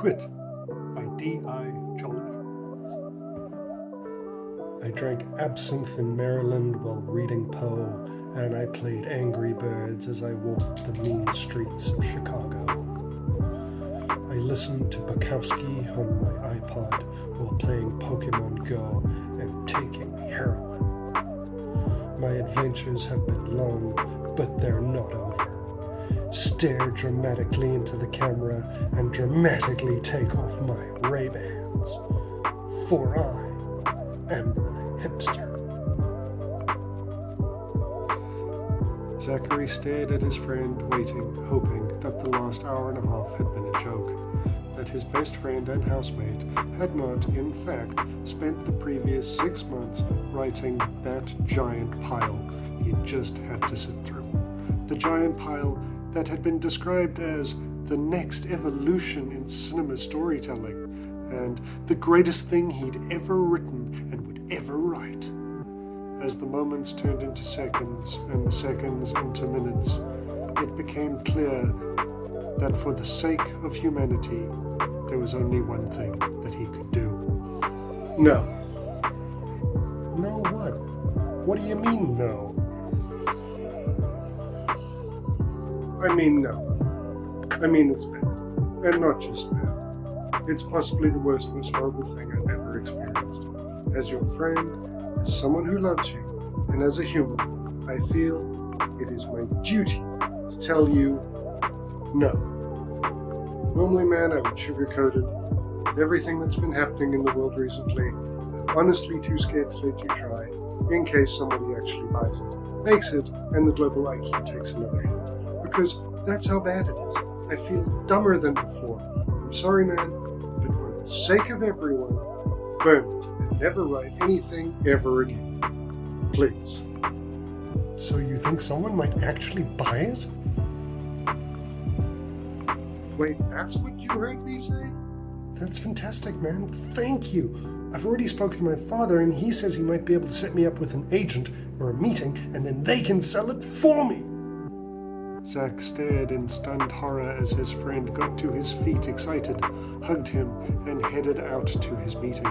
Quit by D.I. Jolly. I drank absinthe in Maryland while reading Poe, and I played Angry Birds as I walked the mean streets of Chicago. I listened to Bukowski on my iPod while playing Pokemon Go and taking heroin. My adventures have been long, but they're not over. Stare dramatically into the camera and dramatically take off my Ray-Bans, for I am the hipster. Zachary stared at his friend, waiting, hoping that the last hour and a half had been a joke, that his best friend and housemate had not, in fact, spent the previous 6 months writing that giant pile he'd just had to sit through. The giant pile that had been described as the next evolution in cinema storytelling, and the greatest thing he'd ever written and would ever write. As the moments turned into seconds, and the seconds into minutes, it became clear that for the sake of humanity, there was only one thing that he could do. No. No what? What do you mean, no? I mean, no. I mean, it's bad. And not just bad. It's possibly the worst, most horrible thing I've ever experienced. As your friend, as someone who loves you, and as a human, I feel it is my duty to tell you no. Normally, man, I would sugarcoat it. With everything that's been happening in the world recently, I'm honestly too scared to let you try, in case somebody actually buys it, makes it, and the global IQ takes another hit. Because that's how bad it is. I feel dumber than before. I'm sorry, man, but for the sake of everyone, burn it and never write anything ever again. Please. So you think someone might actually buy it? Wait, that's what you heard me say? That's fantastic, man. Thank you. I've already spoken to my father, and he says he might be able to set me up with an agent or a meeting, and then they can sell it for me. Zach stared in stunned horror as his friend got to his feet excited, hugged him, and headed out to his meeting.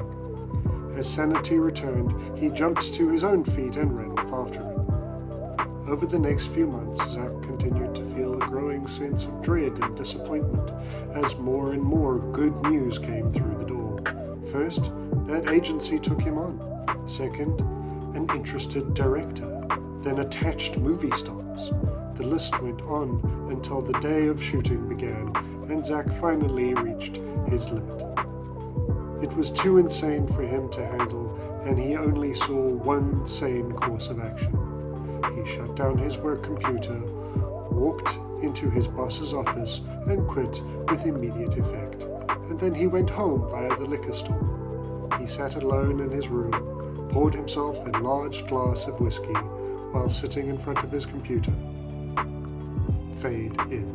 As sanity returned, he jumped to his own feet and ran off after him. Over the next few months, Zach continued to feel a growing sense of dread and disappointment as more and more good news came through the door. First, that agency took him on. Second, an interested director, then attached movie stars. The list went on until the day of shooting began, and Zach finally reached his limit. It was too insane for him to handle, and he only saw one sane course of action. He shut down his work computer, walked into his boss's office, and quit with immediate effect. And then he went home via the liquor store. He sat alone in his room, poured himself a large glass of whiskey while sitting in front of his computer. Fade in.